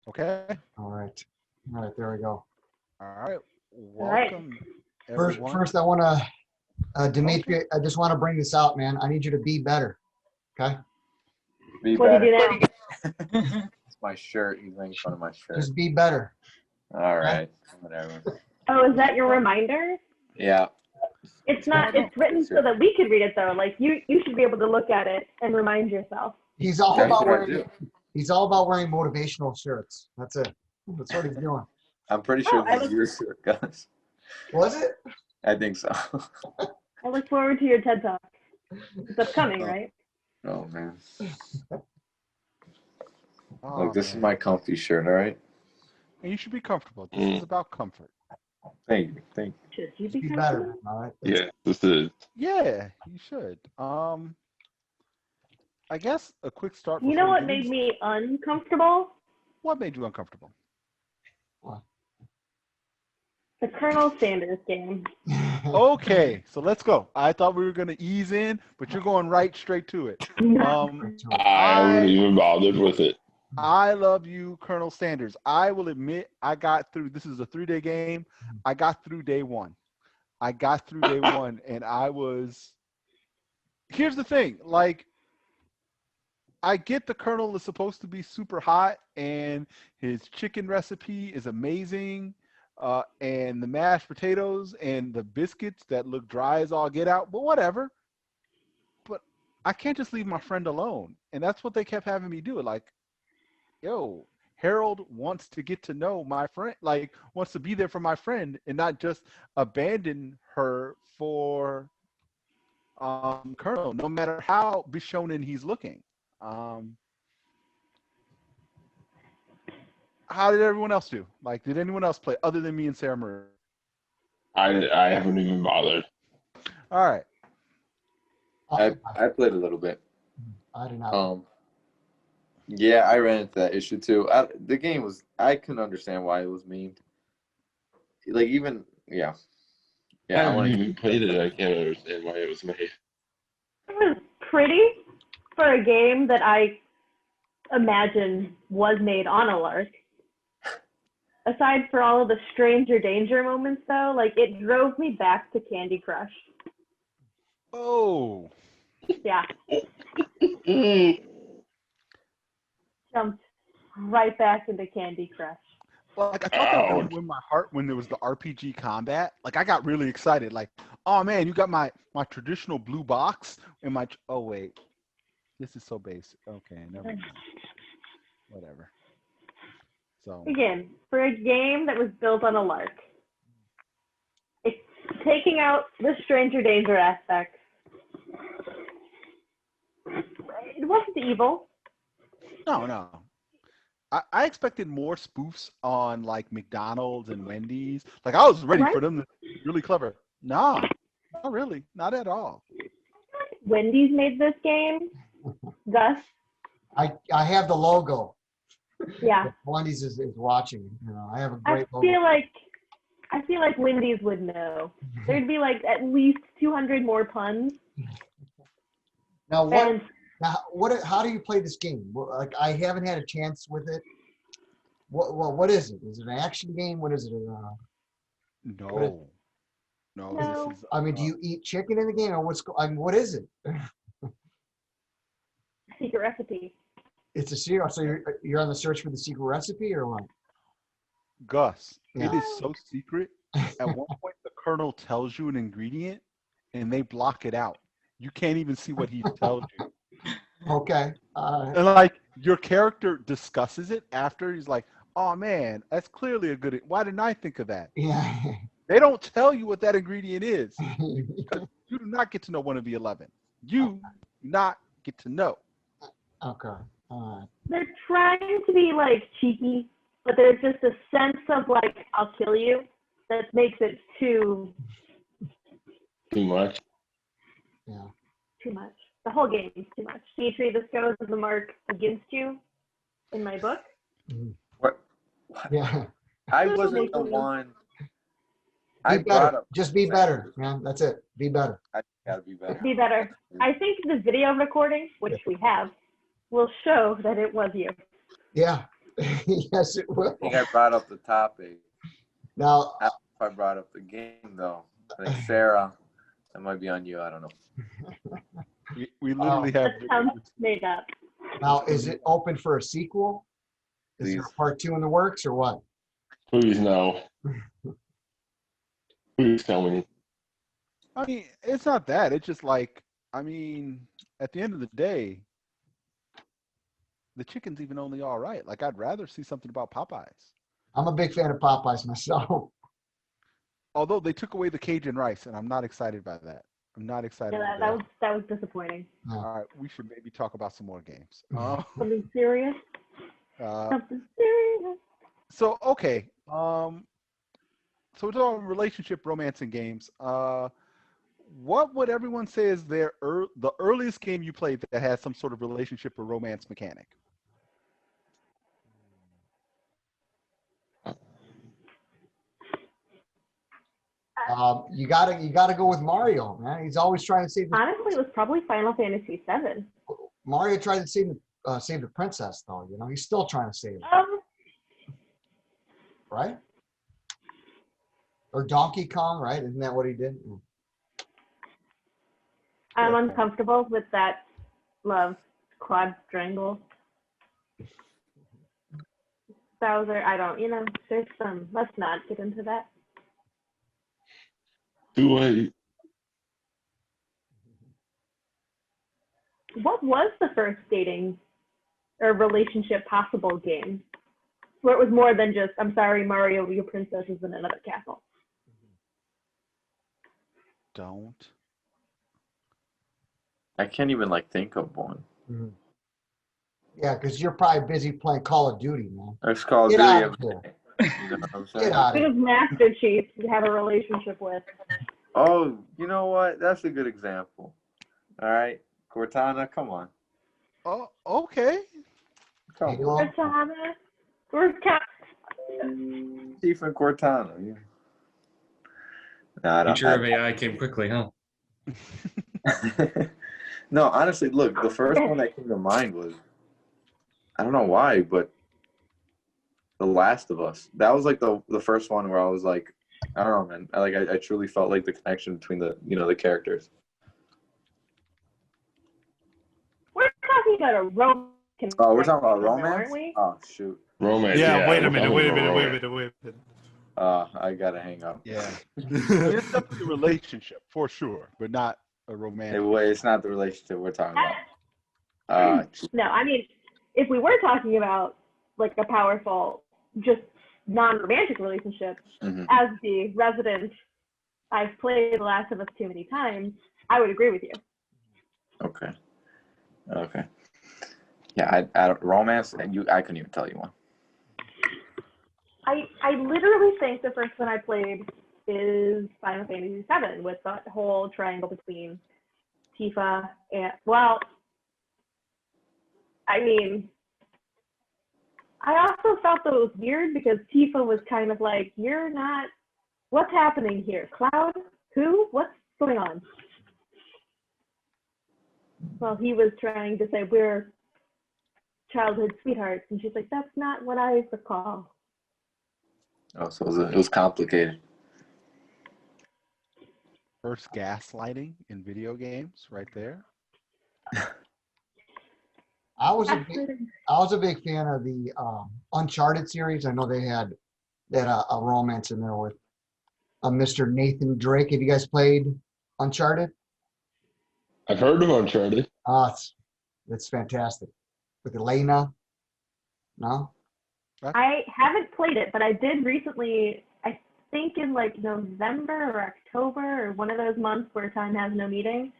Okay. All right. All right. There we go. All right. right. Welcome, First, everyone. first I want to, Dimitri, I just want to bring this out, man. I need you to be better. Okay. Be What do better. you do now? It's my shirt. He's making fun of my shirt. Just be better. All right. Whatever. Oh, is that your reminder? Yeah. It's not. It's written so that we could read it though. Like you should be able to look at it and remind yourself. He's all That's about what I wearing. do. He's all about wearing motivational shirts. That's it. That's what he's doing. I'm pretty sure Oh, I this is your shirt, guys. Was it? I think so. I look forward to your TED Talk. It's upcoming, right? Oh, man. Oh, Look, this is man. my comfy shirt, all right? And you should be comfortable. This is about comfort. Thank you. Thank Should you Just be be better. comfortable? All right. Yeah, this is. Yeah, you should. I guess a quick start. You know what made me uncomfortable? What made you uncomfortable? The Colonel Sanders game. Okay, so let's go. I thought we were gonna ease in, but you're going right straight to it. I wasn't even bothered with it. I love you, Colonel Sanders. I will admit I got through. This is a 3-day game. I got through day one. And I was. Here's the thing, like. I get the Colonel is supposed to be super hot, and his chicken recipe is amazing, and the mashed potatoes and the biscuits that look dry as all get out, but whatever. But I can't just leave my friend alone, and that's what they kept having me do. Like, yo, Harold wants to get to know my friend, like wants to be there for my friend, and not just abandon her for Colonel, no matter how Bishonen he's looking. How did everyone else do? Like, did anyone else play other than me and Sarah Marie? I haven't even bothered. All right. I played a little bit. I did not. Yeah, I ran into that issue too. The game was. I couldn't understand why it was memed. Like even yeah. I haven't even played it. I can't understand why it was made. It was pretty for a game that I imagine was made on a lark. Aside for all of the stranger danger moments though, like it drove me back to Candy Crush. Oh. Yeah. Jumped right back into Candy Crush. Like, I thought that was gonna win my heart when there was the RPG combat. Like, I got really excited. Like, oh man, you got my traditional blue box and my. Oh wait, this is so basic. Okay, never mind. Whatever. So again, for a game that was built on a lark, it's taking out the stranger danger aspect. It wasn't evil. No. I expected more spoofs on like McDonald's and Wendy's. Like I was ready for them to be really clever. No, not really, not at all. Wendy's made this game, Gus. I have the logo. Yeah. Wendy's is watching. You know, I have a great I logo. feel like Wendy's would know. There'd be like at least 200 more puns. Now what? How do you play this game? Like I haven't had a chance with it. What is it? Is it an action game? What is it? No. This is, I mean, do you eat chicken in the game, or what is it? Secret recipe. It's a secret. So you're on the search for the secret recipe, or what? Gus, Yeah. It is so secret. At one point, the Colonel tells you an ingredient, and they block it out. You can't even see what he tells you. Okay. And like your character discusses it after. He's like, "Oh man, that's clearly a good. Why didn't I think of that?" Yeah. They don't tell you what that ingredient is. Because you do not get to know one of the 11. You do not get to know. Okay. All right. They're trying to be like cheeky, but there's just a sense of like I'll kill you that makes it too much. Yeah. Too much. The whole game is too much. Dimitri, this goes as a mark against you in my book. What? Yeah. I wasn't the one. Be better. Just be better, man. That's it. Be better. I gotta be better. Be better. I think the video recording, which we have, will show that it was you. Yeah. Yes, it will. I think I brought up the topic. Now, I don't know if I brought up the game though. I think Sarah, that might be on you. I don't know. We literally have. That sounds made up. now, is it open for a sequel? Is there Please. a part 2 in the works or what? Please no. Please tell me. I mean, it's not that. It's just like, I mean, at the end of the day, the chicken's even only all right. Like, I'd rather see something about Popeyes. I'm a big fan of Popeyes myself. Although they took away the Cajun rice, and I'm not excited by that. I'm not excited. Yeah, by that was disappointing. All right, we should maybe talk about some more games. Something serious. Something serious. So okay, so we're talking relationship, romance, and games. What would everyone say is the earliest game you played that has some sort of relationship or romance mechanic? You gotta go with Mario, man. He's always trying to save. Honestly, it was probably Final Fantasy VII. Mario tried to save the princess, though. You know, he's still trying to save her, right? Or Donkey Kong, right? Isn't that what he did? I'm uncomfortable with that love quadrangle. Bowser, I don't, there's some, let's not get into that. Do I? What was the first dating or relationship possible game where it was more than just, I'm sorry, Mario, your princess is in another castle? Don't. I can't even think of one. Mm-hmm. Yeah, because you're probably busy playing Call of Duty, man. It's Call of Get Duty out every of here. day. You know what I'm saying? Get out of Who here. does Master Chief have a relationship with? Oh, you know what? That's a good example. All right, Cortana, come on. Oh, okay. Come on. Halo. Cortana? Where's Cap? Chief and Cortana. Yeah. No, I don't. Future of AI came quickly, huh? No, honestly, look, the first one that came to mind was, I don't know why, but The Last of Us. That was the first one where I was like, I don't know, man. I truly felt like the connection between the characters. We're talking about a romance. Oh, we're talking about connection, romance? aren't we? Oh, shoot. Romance. Yeah, wait a we're minute, talking wait a about minute, wait a romance. minute, wait a minute. I gotta hang up. Yeah. It's definitely a relationship for sure, but not a romantic. It's not the relationship we're talking about. No, I mean, if we were talking about a powerful, just non-romantic relationship, Mhm. as the resident, I've played The Last of Us too many times, I would agree with you. Okay. Yeah, I romance, and I couldn't even tell you one. I literally think the first one I played is Final Fantasy VII with the whole triangle between Tifa and, well, I mean, I also felt that it was weird because Tifa was kind of like, you're not, what's happening here? Cloud? Who? What's going on? Well, he was trying to say we're childhood sweethearts, and she's like, that's not what I recall. Oh, so it was complicated. First gaslighting in video games, right there. I was a big fan of the Uncharted series. I know they had a romance in there with Mr. Nathan Drake. Have you guys played Uncharted? I've heard of Uncharted. It's fantastic. With Elena. No? I haven't played it, but I did recently, I think in November or October or one of those months where time has no meaning,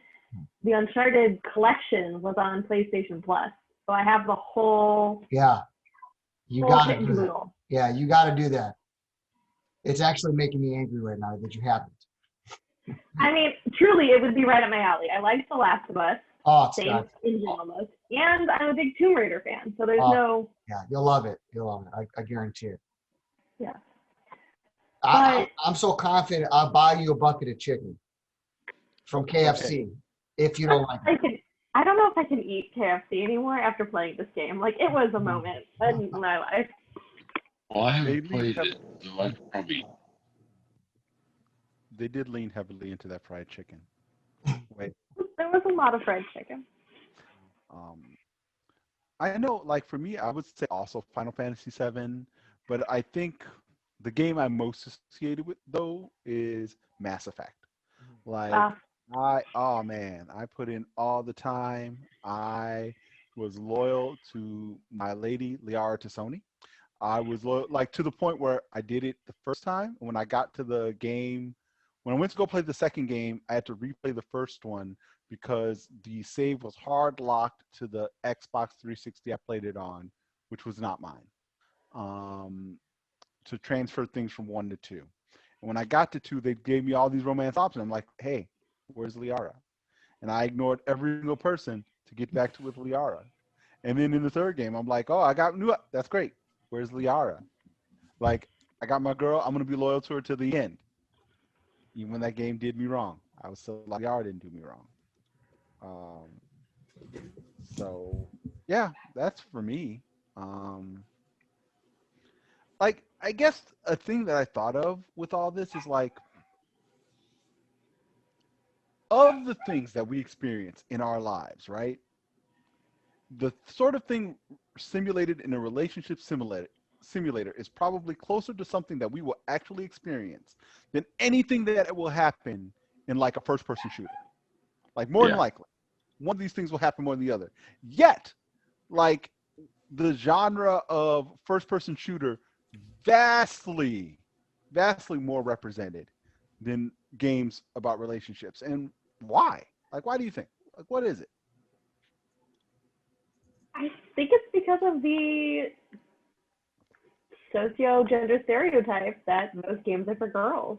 the Uncharted collection was on PlayStation Plus. So I have the whole Yeah. You whole got kit to and do that. caboodle. Yeah, you got to do that. It's actually making me angry right now that you haven't. I mean, truly, it would be right up my alley. I like The Last of Us, Oh, same Scott. engine almost, and I'm a big Tomb Raider fan. So there's Yeah, you'll love it. You'll love it. I guarantee it. Yeah. I'm so confident I'll buy you a bucket of chicken from KFC if you don't like it. I don't know if I can eat KFC anymore after playing this game. Like, it was a moment in my life. Well, I They haven't played it, so I could probably. They did lean heavily into that fried chicken. Wait, There was a lot of fried chicken. um, I know, like for me, I would say also Final Fantasy VII, but I think the game I'm most associated with though is Mass Effect. Like Uh, oh man, I put in all the time. I was loyal to my lady Liara Tassoni. I was loyal, like to the point where I did it the first time. When I got to the game, when I went to go play the second game, I had to replay the first one because the save was hard locked to the Xbox 360 I played it on, which was not mine. Um, to transfer things from one to two. And when I got to two, they gave me all these romance options. I'm like, hey, where's Liara? And I ignored every single person to get back to with Liara. And then in the third game, I'm like, oh, I got new. That's great. Where's Liara? Like, I got my girl. I'm gonna be loyal to her to the end, even when that game did me wrong. I was still like, Liara didn't do me wrong. So yeah, that's for me. Um, like, I guess a thing that I thought of with all this is like, of the things that we experience in our lives, right? The sort of thing simulated in a relationship simulator is probably closer to something that we will actually experience than anything that will happen in like a first person shooter. Like more than Yeah. likely, one of these things will happen more than the other. Yet, like the genre of first person shooter vastly, vastly more represented than games about relationships. And why? Like, why do you think? Like, what is it? I think it's because of the socio-gender stereotype that most games are for girls.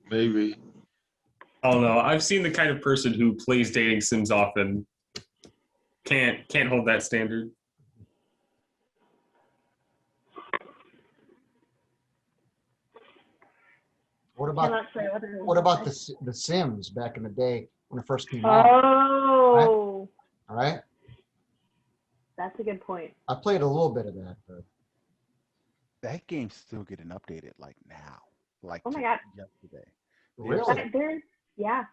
Maybe. I don't know. I've seen the kind of person who plays dating sims often can't hold that standard. What about Cannot say what it is. what about the Sims back in the day when it first came out? Oh, All right, that's a good point. I played a little bit of that, but That game's still getting updated like now. Like Oh my God. yesterday. really, There's, yeah,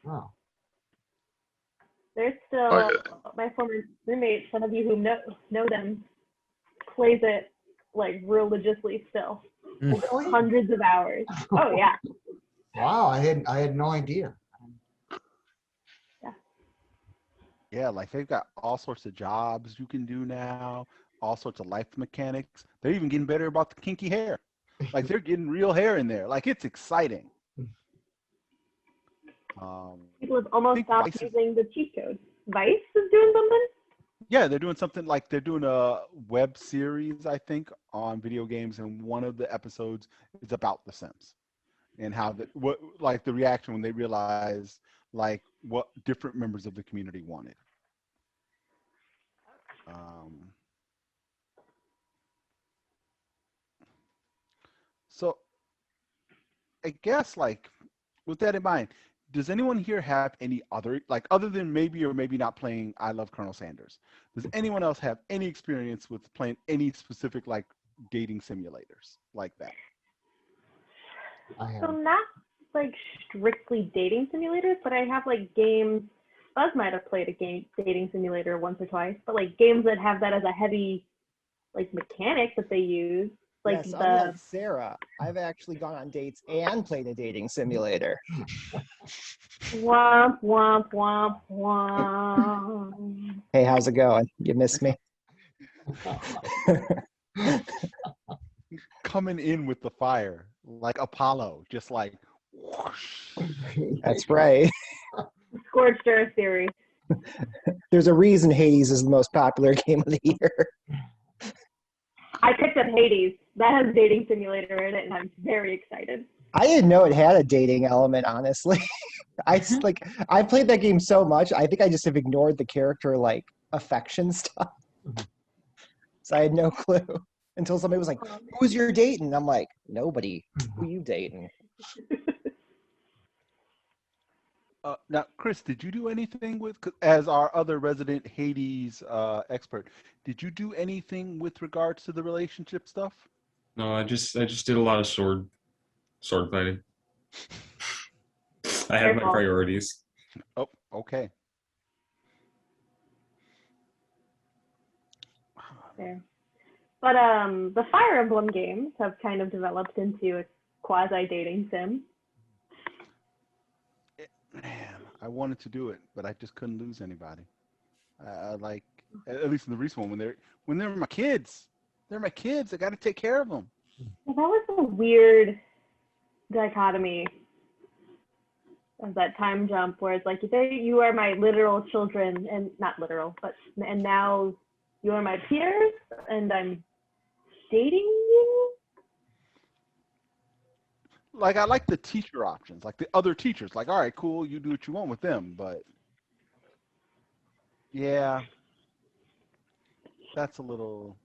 oh, there's still Oh, yeah. my former roommate. Some of you who know them plays it like religiously still, like, really? hundreds of hours. Oh yeah, Wow, I had no idea. Yeah, like they've got all sorts of jobs you can do now, all sorts of life mechanics. They're even getting better about the kinky hair. Like they're getting real hair in there. Like it's exciting. people have I almost think stopped Vice is, using the cheat code. Vice is doing something. yeah, they're doing something like they're doing a web series, I think, on video games, and one of the episodes is about The Sims and how what like the reaction when they realized like what different members of the community wanted. Um, so I guess like with that in mind, does anyone here have any other like other than maybe or maybe not playing I Love Colonel Sanders? Does anyone else have any experience with playing any specific like dating simulators like that? I So have. not like strictly dating simulators, but I have like games. Buzz might have played a game dating simulator once or twice, but like games that have that as a heavy like mechanic that they use, like Yes, the unlike Sarah, I've actually gone on dates and played a dating simulator. womp womp womp womp. Hey, how's it going? You missed me? Coming in with the fire like Apollo, just like whoosh. That's right. Scorched Earth theory. There's a reason Hades is the most popular game of the year. I picked up Hades. That has a dating simulator in it, and I'm very excited. I didn't know it had a dating element, honestly. I played that game so much, I think I just have ignored the character like affection stuff. So I had no clue until somebody was like, "Who's your dating?" And I'm like, "Nobody. Who you dating?" Now, Chris, did you do anything with, as our other resident Hades expert, did you do anything with regards to the relationship stuff? No, I just did a lot of sword fighting. I have my Careful. priorities. Oh, okay. Fair. But the Fire Emblem games have kind of developed into a quasi dating sim. Man, I wanted to do it, but I just couldn't lose anybody. I like, at least in the recent one, when they're my kids. They're my kids. I got to take care of them. That was a weird dichotomy of that time jump where it's like you are my literal children, and not literal, but and now you are my peers and I'm dating you. Like, I like the teacher options, like the other teachers. Like, all right, cool, you do what you want with them, but yeah, that's a little.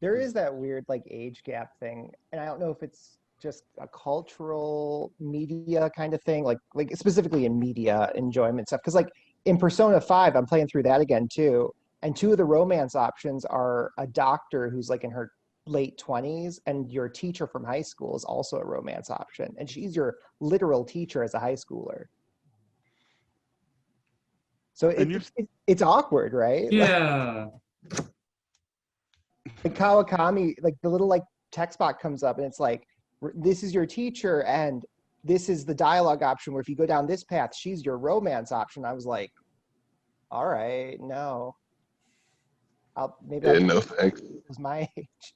There is that weird like age gap thing, and I don't know if it's just a cultural media kind of thing, like specifically in media enjoyment stuff. Because like in Persona 5, I'm playing through that again too, and two of the romance options are a doctor who's like in her late 20s, and your teacher from high school is also a romance option, and she's your literal teacher as a high schooler. So And it's awkward, right? Yeah. Like Kawakami, like the little like text box comes up and it's like, this is your teacher and this is the dialogue option where if you go down this path, she's your romance option. I was like, all right, no. Maybe Yeah, I'll no thanks. was my age.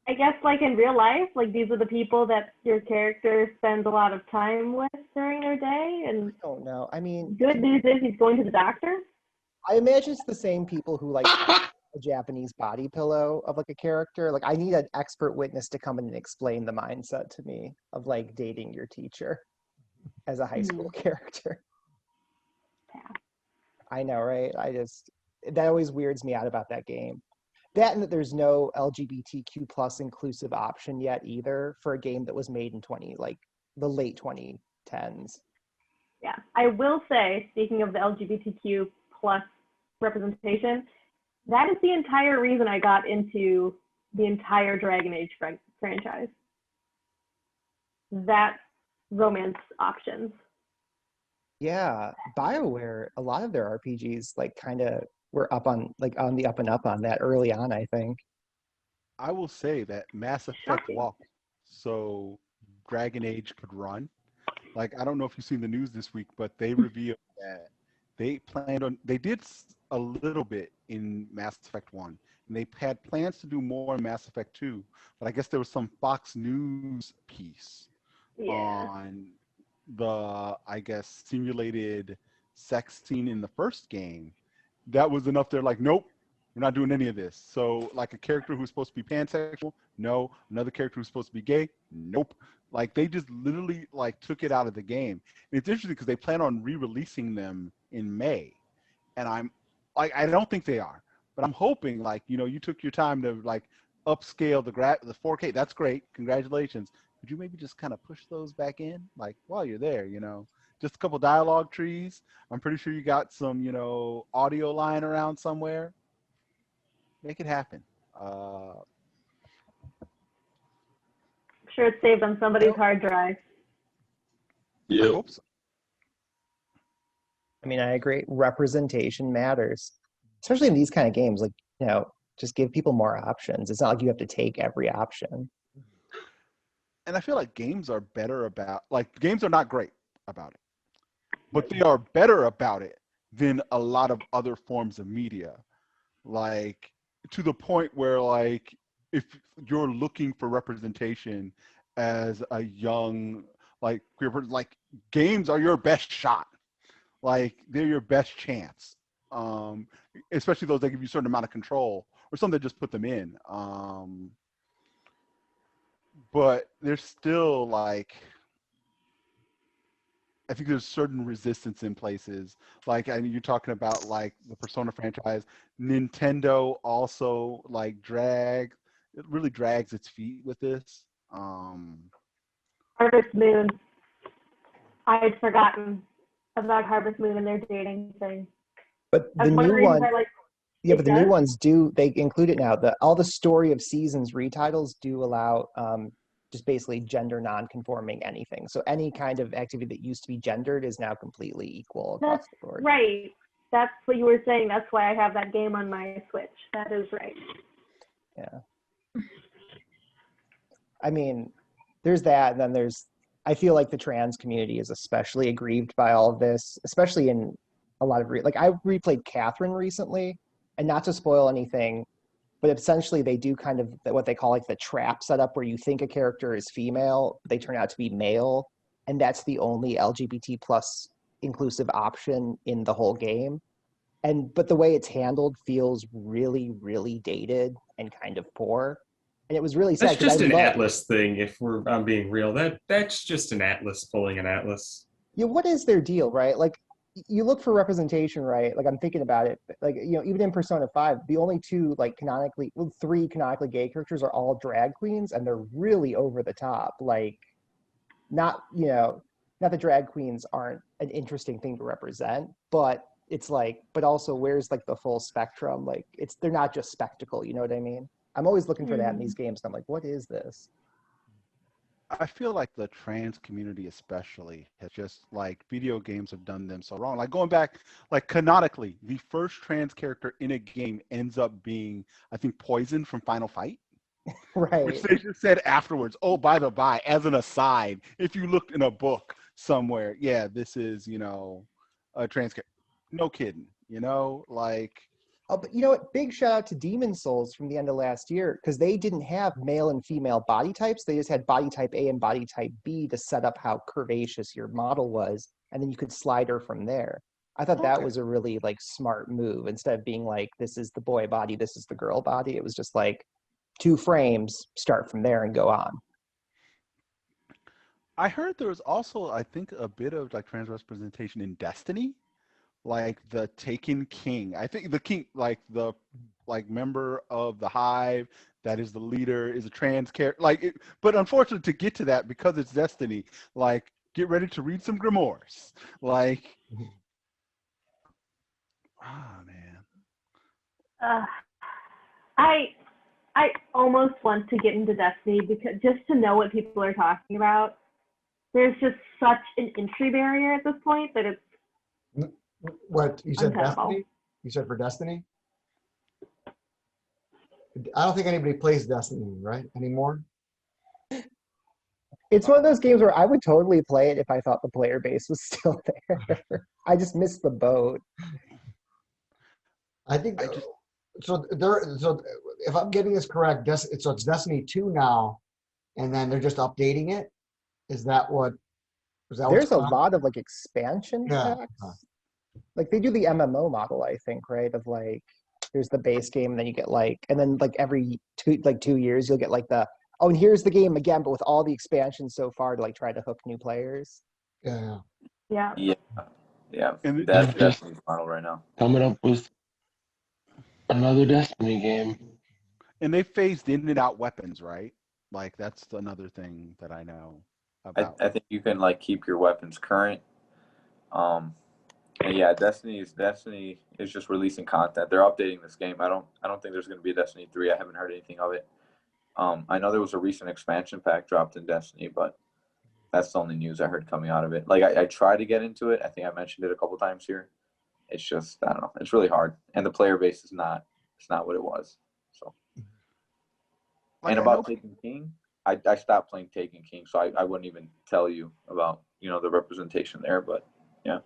I guess like in real life, like these are the people that your character spends a lot of time with during their day, and I don't know. I mean, good news is he's going to the doctor. I imagine it's the same people who like a Japanese body pillow of like a character. Like I need an expert witness to come in and explain the mindset to me of like dating your teacher as a high school character. Yeah. I know, right? That always weirds me out about that game. That and that there's no LGBTQ plus inclusive option yet either for a game that was made in the late 2010s. Yeah, I will say, speaking of the LGBTQ plus representation, that is the entire reason I got into the entire Dragon Age franchise. That romance options. Yeah, BioWare, a lot of their RPGs like kind of were up on the up and up on that early on, I think. I will say that Mass Effect Shocking. walked so Dragon Age could run. Like, I don't know if you've seen the news this week, but they revealed that they did a little bit in Mass Effect 1, and they had plans to do more in Mass Effect 2, but I guess there was some Fox News piece on the, I guess, simulated sex scene in the first game. That was enough. They're like, nope, we're not doing any of this. So, like, a character who's supposed to be pansexual, no. Another character who's supposed to be gay, nope. Like, they just literally like took it out of the game. And it's interesting because they plan on re-releasing them in May, and I'm like, I don't think they are, but I'm hoping, like, you took your time to like upscale the 4K. That's great, congratulations. Could you maybe just kind of push those back in, like, while you're there, just a couple dialogue trees. I'm pretty sure you got some, audio lying around somewhere. Make it happen. I'm sure it's saved on somebody's hard drive. I Yep. hope so. I mean, I agree. Representation matters, especially in these kind of games. Like, just give people more options. It's not like you have to take every option. And I feel like games are not great about it, but they are better about it than a lot of other forms of media. Like, to the point where, like, if you're looking for representation as a young, like, queer person, like, games are your best shot. Like, they're your best chance. Especially those that give you a certain amount of control, or some that just put them in. But there's still, like, I think there's certain resistance in places. Like, I mean, you're talking about like the Persona franchise. Nintendo also like it really drags its feet with this. Harvest Moon. I had forgotten. about Harvest Moon and their dating thing. But the That's one of new the reasons one, I like yeah, it but the new does? ones they include it now. All the story of seasons retitles do allow just basically gender non-conforming anything. So any kind of activity that used to be gendered is now completely equal across That's the board. right. That's what you were saying. That's why I have that game on my Switch. That is right. Yeah. I mean, there's that, and then I feel like the trans community is especially aggrieved by all of this, especially in a lot of like I replayed Catherine recently, and not to spoil anything, but essentially they do kind of what they call like the trap setup where you think a character is female, but they turn out to be male, and that's the only LGBT plus inclusive option in the whole game. But the way it's handled feels really, really dated and kind of poor. And it was really sad That's because I just an love. Atlas thing. If I'm being real, that's just an Atlas pulling an Atlas. Yeah, what is their deal, right? Like, you look for representation, right? Like, I'm thinking about it. Like, even in Persona 5, the only three canonically gay characters are all drag queens, and they're really over the top. Like, not, not that drag queens aren't an interesting thing to represent, but it's like, but also where's like the full spectrum? Like, they're not just spectacle, you know what I mean? I'm always looking for that in these games, and I'm like, what is this? I feel like the trans community especially has just like video games have done them so wrong. Like going back, like canonically, the first trans character in a game ends up being, I think, Poison from Final Fight. Right. Which they just said afterwards, oh, by the by, as an aside, if you looked in a book somewhere, yeah, this is, a trans character. No kidding, like. Oh, but you know what? Big shout out to Demon Souls from the end of last year, because they didn't have male and female body types. They just had body type A and body type B to set up how curvaceous your model was, and then you could slide her from there. I thought that was a really like smart move. Instead of being like, this is the boy body, this is the girl body, it was just like 2 frames, start from there and go on. I heard there was also, I think, a bit of like trans representation in Destiny, like the Taken King. I think the king, like the member of the Hive that is the leader, is a trans character. But unfortunately, to get to that, because it's Destiny, like get ready to read some grimoires. Like, man. I almost want to get into Destiny because just to know what people are talking about. There's just such an entry barrier at this point that it's What you said, untenable. Destiny? You said for Destiny? I don't think anybody plays Destiny, right, anymore. It's one of those games where I would totally play it if I thought the player base was still there. I just missed the boat. I think so. So if I'm getting this correct, so it's Destiny 2 now, and then they're just updating it. Is that what? There's a lot of like expansion Yeah. packs. Like they do the MMO model, I think, right? Of like, there's the base game, and then you get and then like every 2 years you'll get like and here's the game again, but with all the expansions so far to like try to hook new players. Yeah. Yeah. Yeah. And That's just Destiny's model right now. coming up with another Destiny game. And they phased in and out weapons, right? Like that's another thing that I know about. I think you can like keep your weapons current. And yeah, Destiny is just releasing content. They're updating this game. I don't think there's going to be a Destiny 3. I haven't heard anything of it. I know there was a recent expansion pack dropped in Destiny, but that's the only news I heard coming out of it. Like I tried to get into it. I think I mentioned it a couple times here. It's just, I don't know. It's really hard, and the player base is not. It's not what it was. So. And about Taken King, I stopped playing Taken King, so I wouldn't even tell you about the representation there. But yeah.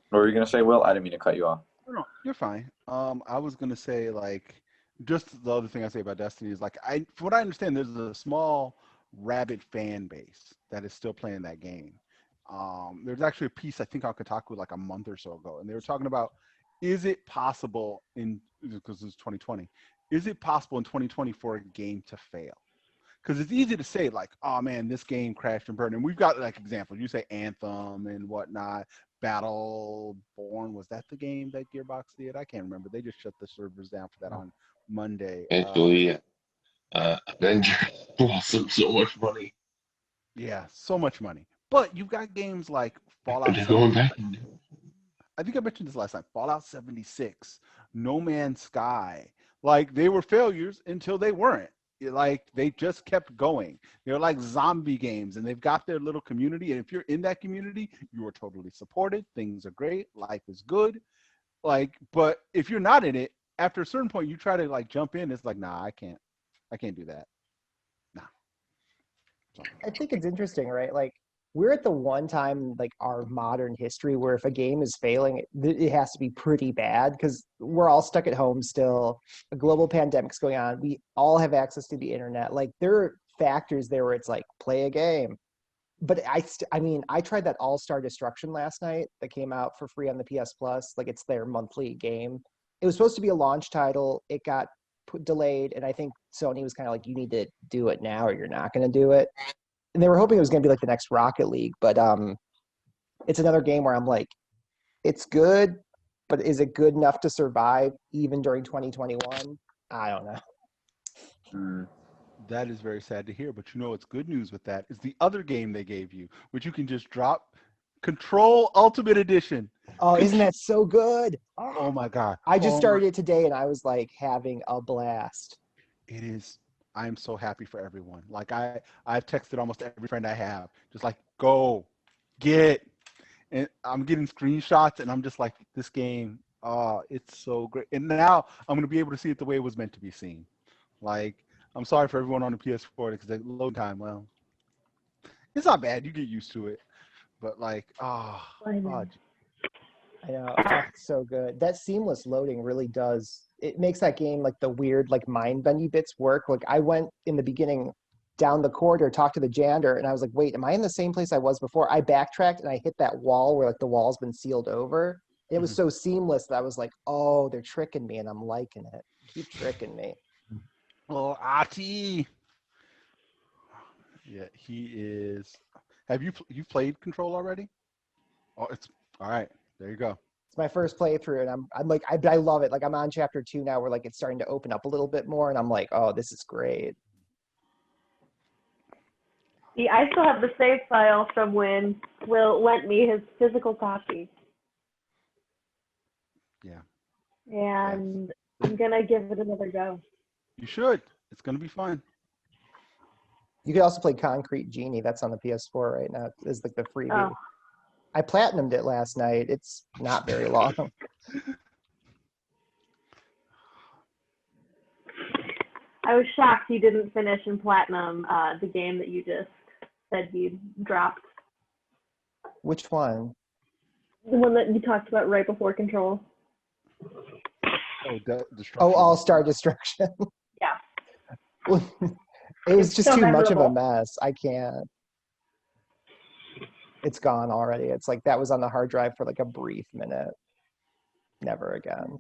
What were you gonna say, Will? I didn't mean to cut you off. No, you're fine. I was gonna say like, just the other thing I say about Destiny is like, from what I understand, there's a small rabid fan base that is still playing that game. There's actually a piece I think on Kotaku like a month or so ago, and they were talking about, is it possible because it's 2020, is it possible in 2020 for a game to fail? Because it's easy to say like, oh man, this game crashed and burned, and we've got like examples. You say Anthem and whatnot. Battleborn, was that the game that Gearbox did? I can't remember. They just shut the servers down for that on Monday. Actually, Avengers lost them so much money. Yeah, so much money. But you've got games like Fallout They're going 76. back. I think I mentioned this last time. Fallout 76, No Man's Sky. Like they were failures until they weren't. Like they just kept going. They're like zombie games, and they've got their little community. And if you're in that community, you are totally supported. Things are great. Life is good. Like, but if you're not in it, after a certain point, you try to like jump in. It's like, nah, I can't. I can't do that. Nah. So, I think it's interesting, right? Like we're at the one time in, like our modern history where if a game is failing, it has to be pretty bad because we're all stuck at home still. A global pandemic's going on. We all have access to the internet. Like there are factors there where it's like play a game. But I mean, I tried that All-Star Destruction last night that came out for free on the PS Plus. Like it's their monthly game. It was supposed to be a launch title. It got delayed, and I think Sony was kind of like, you need to do it now or you're not going to do it. And they were hoping it was going to be like the next Rocket League, but it's another game where I'm like, it's good, but is it good enough to survive even during 2021? I don't know. that is very sad to hear. But you know what's good news with that is the other game they gave you, which you can just drop. Control Ultimate Edition. Oh, isn't that so good? Oh my God. I just started it today and I was like having a blast. It is. I'm so happy for everyone. Like I've texted almost every friend I have, just like go, get, and I'm getting screenshots, and I'm just like, this game, oh, it's so great. And now I'm gonna be able to see it the way it was meant to be seen. Like I'm sorry for everyone on the PS4 because the load time, well, it's not bad. You get used to it, but like, I know. Oh, it's so good. That seamless loading really does. It makes that game like the weird, like mind bendy bits work. Like I went in the beginning down the corridor, talked to the janitor, and I was like, wait, am I in the same place I was before? I backtracked and I hit that wall where like the wall's been sealed over. It was so seamless that I was like, oh, they're tricking me, and I'm liking it. Keep tricking me. Oh, Ati. Yeah, he is. Have you played Control already? Oh, it's all right. There you go. It's my first playthrough, and I'm like, I love it. Like I'm on chapter 2 now, where like it's starting to open up a little bit more, and I'm like, oh, this is great. See, I still have the save file from when Will lent me his physical copy. Yeah. And I'm gonna give it another go. You should. It's gonna be fun. You could also play Concrete Genie. That's on the PS4 right now. It's like the freebie. Oh. I platinumed it last night. It's not very long. I was shocked you didn't finish in platinum the game that you just said you dropped. Which one? The one that you talked about right before Control. Oh, Destruction. Oh, All-Star Destruction. Yeah. It was It's just so too much of a memorable. mess. I can't. It's gone already. It's like that was on the hard drive for like a brief minute. Never again.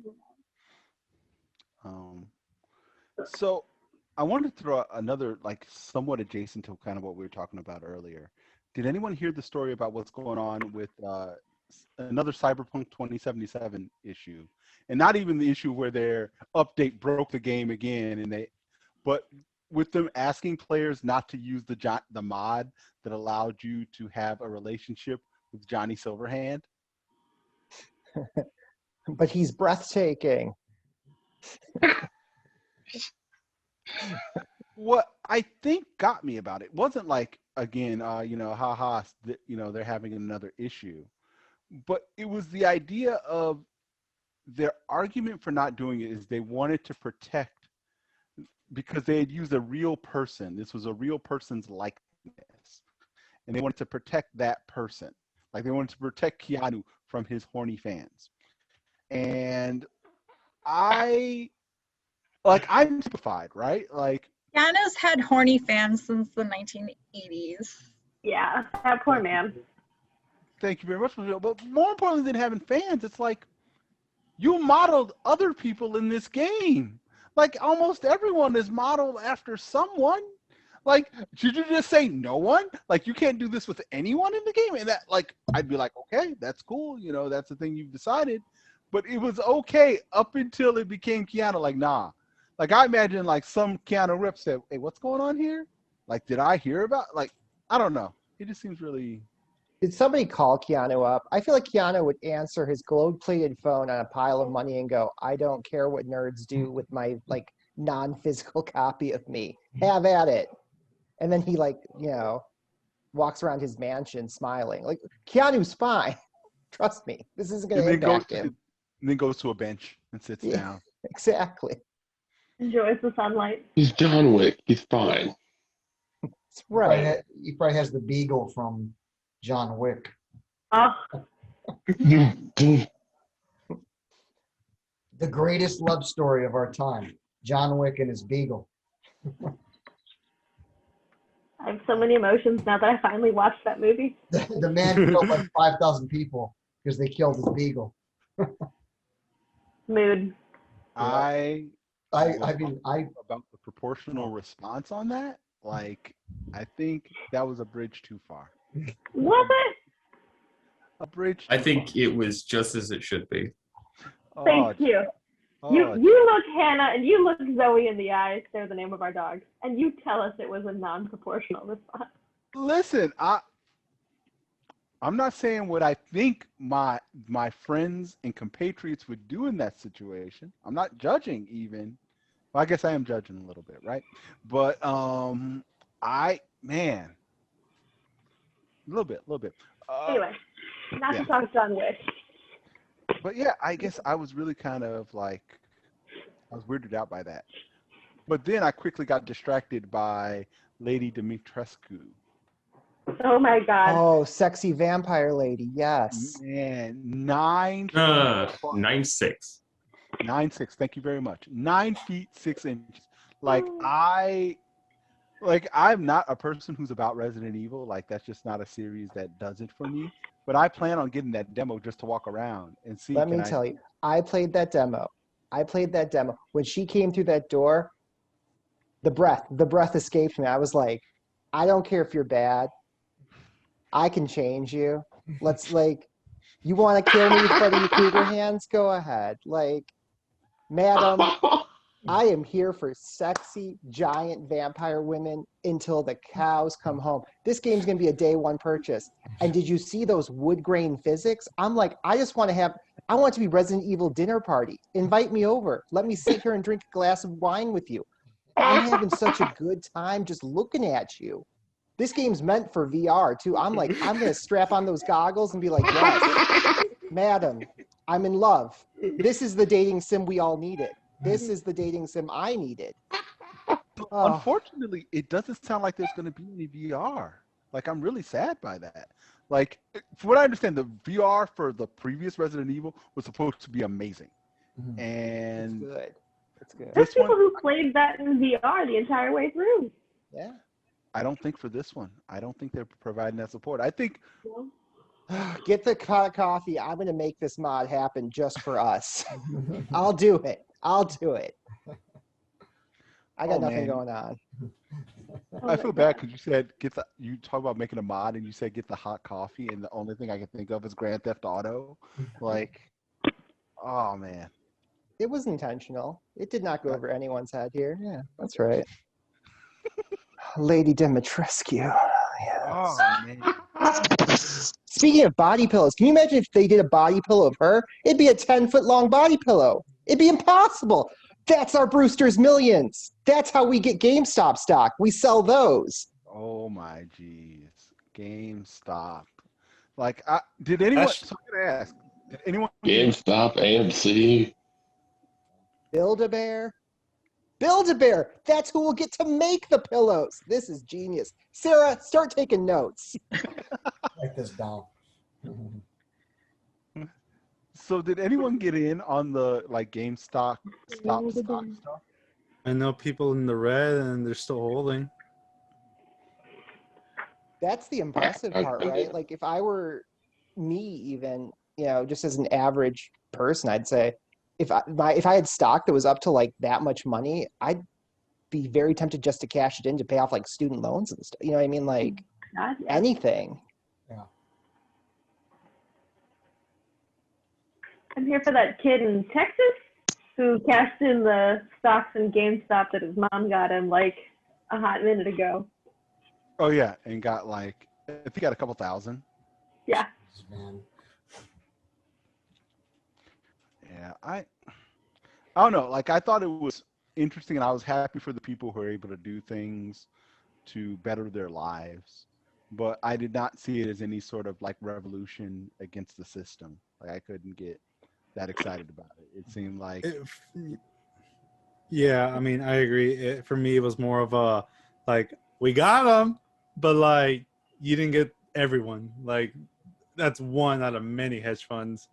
So I wanted to throw out another, like, somewhat adjacent to kind of what we were talking about earlier. Did anyone hear the story about what's going on with another Cyberpunk 2077 issue? And not even the issue where their update broke the game again, but with them asking players not to use the mod that allowed you to have a relationship with Johnny Silverhand. But he's breathtaking. What I think got me about it wasn't like, again, haha, they're having another issue, but it was the idea of their argument for not doing it is they wanted to protect, because they had used a real person. This was a real person's likeness, and they wanted to protect that person. Like they wanted to protect Keanu from his horny fans. And I'm simplified, right? Like Keanu's had horny fans since the 1980s. Yeah, that poor man. Thank you very much. But more importantly than having fans, it's like you modeled other people in this game. Like almost everyone is modeled after someone. Like, should you just say no one? Like, you can't do this with anyone in the game? And that, like, I'd be like, okay, that's cool. That's the thing you've decided. But it was okay up until it became Keanu. Like, nah. Like, I imagine, like, some Keanu reps said, hey, what's going on here? Like, did I hear about? Like, I don't know. It just seems really Did somebody call Keanu up? I feel like Keanu would answer his gold-plated phone on a pile of money and go, "I don't care what nerds do with my like non-physical copy of me. Have at it." And then he walks around his mansion smiling. Like Keanu's fine. Trust me, this isn't going And to then goes impact him. and then goes to a bench and sits Yeah. down. Exactly. Enjoys the sunlight. He's John Wick. He's fine. That's right. He probably has the beagle from John Wick. Oh, The greatest love story of our time. John Wick and his beagle. I have so many emotions now that I finally watched that movie. The man killed like 5,000 people because they killed his beagle. Mood. I mean, about the proportional response on that. Like, I think that was a bridge too far. Was it? A bridge. I too think far. it was just as it should be. Thank you. Oh, You look Hannah and you look Zoe in the eyes. They're the name of our dog. And you tell us it was a non-proportional response. listen, I'm not saying what I think my friends and compatriots would do in that situation. I'm not judging even. Well, I guess I am judging a little bit, right? But a little bit. Anyway, not yeah. to talk John Wick. But yeah, I guess I was really kind of like, I was weirded out by that. But then I quickly got distracted by Lady Dimitrescu. Oh my god. Oh, sexy vampire lady. Yes. Man, 9 feet. 9'6". 9'6". Thank you very much. 9 feet 6 inches. Like I'm not a person who's about Resident Evil. Like that's just not a series that does it for me. But I plan on getting that demo just to walk around and see. Let me tell you, I played that demo. When she came through that door, the breath escaped me. I was like, I don't care if you're bad. I can change you. Let's you want to kill me with Freddy Krueger hands? Go ahead. Madam, I am here for sexy, giant vampire women until the cows come home. This game's going to be a day one purchase. And did you see those wood grain physics? I'm like, I want it to be Resident Evil dinner party. Invite me over. Let me sit here and drink a glass of wine with you. I'm having such a good time just looking at you. This game's meant for VR too. I'm like, I'm going to strap on those goggles and be like, yes, madam, I'm in love. This is the dating sim we all needed. This is the dating sim I needed. Unfortunately, it doesn't sound like there's going to be any VR. Like, I'm really sad by that. Like, from what I understand, the VR for the previous Resident Evil was supposed to be amazing. Mhm. And It's good. There's this people one, who played that in VR the entire way through. Yeah. I don't think for this one. I don't think they're providing that support. I think Get the coffee. I'm going to make this mod happen just for us. I'll do it. I got nothing going on. I feel bad because you said you talk about making a mod and you said get the hot coffee, and the only thing I can think of is Grand Theft Auto. Like, oh man. It was intentional. It did not go over anyone's head here. Yeah, that's right. Lady Dimitrescu. Yeah. Oh man. Speaking of body pillows, can you imagine if they did a body pillow of her? It'd be a 10-foot long body pillow. It'd be impossible. That's our Brewster's Millions. That's how we get GameStop stock. We sell those. Oh my geez. GameStop. Like, did anyone? So I'm gonna ask. Did anyone? GameStop, AMC. Build-A-Bear. Build-A-Bear. That's who will get to make the pillows. This is genius. Sarah, start taking notes. Write this down. So did anyone get in on the GameStop stock stuff? I know people in the red and they're still holding. That's the impressive part, right? Like if I were me even, just as an average person, I'd say if I had stock that was up to that much money, I'd be very tempted just to cash it in to pay off student loans and stuff. You know what I mean? Anything. Yeah. I'm here for that kid in Texas who cashed in the stocks in GameStop that his mom got him a hot minute ago. Oh yeah, and got I think got a couple thousand. Yeah. Man. Yeah, I don't know. Like I thought it was interesting, and I was happy for the people who are able to do things to better their lives. But I did not see it as any sort of like revolution against the system. Like I couldn't get that excited about it. It seemed like Yeah, I mean, I agree. For me, it was more of a like we got them, but like you didn't get everyone. Like that's one out of many hedge funds.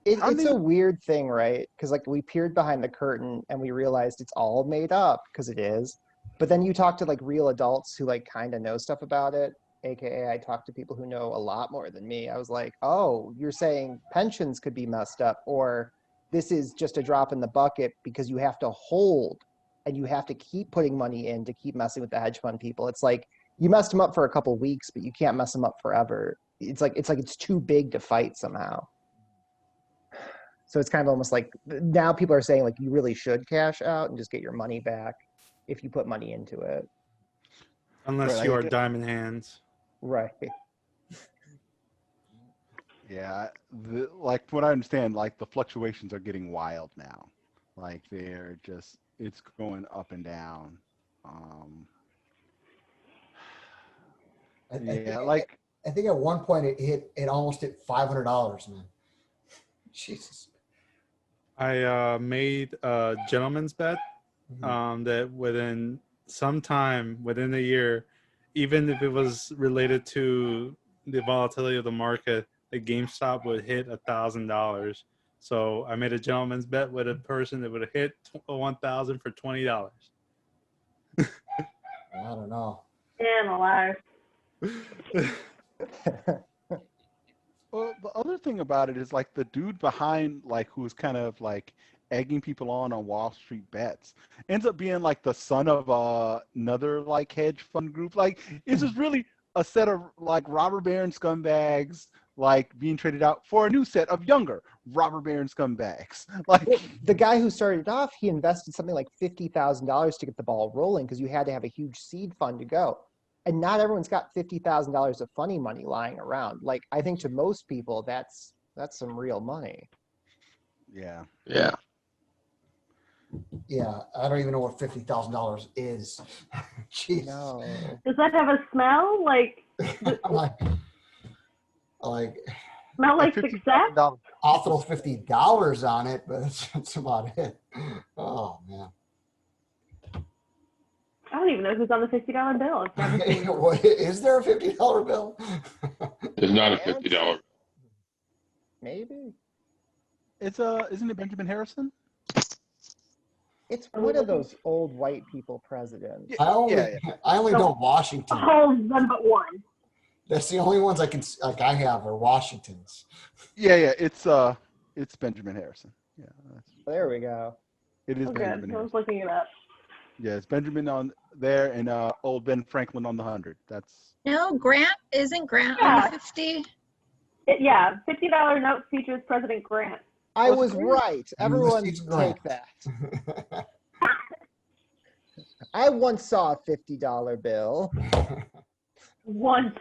I It's mean, a weird thing, right? Because like we peered behind the curtain and we realized it's all made up because it is. But then you talk to like real adults who like kind of know stuff about it. AKA, I talk to people who know a lot more than me. I was like, oh, you're saying pensions could be messed up, or this is just a drop in the bucket because you have to hold and you have to keep putting money in to keep messing with the hedge fund people. It's like you messed them up for a couple weeks, but you can't mess them up forever. It's too big to fight somehow. So it's kind of almost like now people are saying like you really should cash out and just get your money back if you put money into it. Unless Right, you I are get- diamond hands. Right. yeah, like what I understand, like the fluctuations are getting wild now. Like it's going up and down. Um, yeah, like I think at one point it almost hit $500, man. Jesus. I made a gentleman's bet that within within a year, even if it was related to the volatility of the market, the GameStop would hit $1,000. So I made a gentleman's bet with a person that would have hit 1,000 for $20. I don't know. Damn alive. well, the other thing about it is like the dude behind like who's kind of like egging people on Wall Street bets ends up being like the son of another like hedge fund group. Like it's just really a set of like robber baron scumbags like being traded out for a new set of younger robber baron scumbags. Like Well, the guy who started it off, he invested something like $50,000 to get the ball rolling because you had to have a huge seed fund to go. And not everyone's got $50,000 of funny money lying around. Like I think to most people, that's some real money. yeah. Yeah. Yeah, I don't even know what $50,000 is. Jeez. No. Does that have a smell? Like, like smell like Like success? $50,000. I'll throw $50 on it, but that's about it. Oh man. I don't even know who's on the $50 bill. I've never seen one. What, is there a $50 bill? It's not a $50. Maybe. Isn't it Benjamin Harrison? It's one of those old white people presidents. I only know Washington. Oh, none but one. That's the only ones I have are Washingtons. Yeah. It's Benjamin Harrison. Yeah, There we go. it is Oh, Benjamin good. I Harrison. was looking it up. Yeah, it's Benjamin on there and old Ben Franklin on the 100. That's No, isn't Grant Yeah. on the 50? Yeah, $50 note features President Grant. I Was was it? right. Everyone Ulysses Grant. take that. I once saw a $50 bill. Once.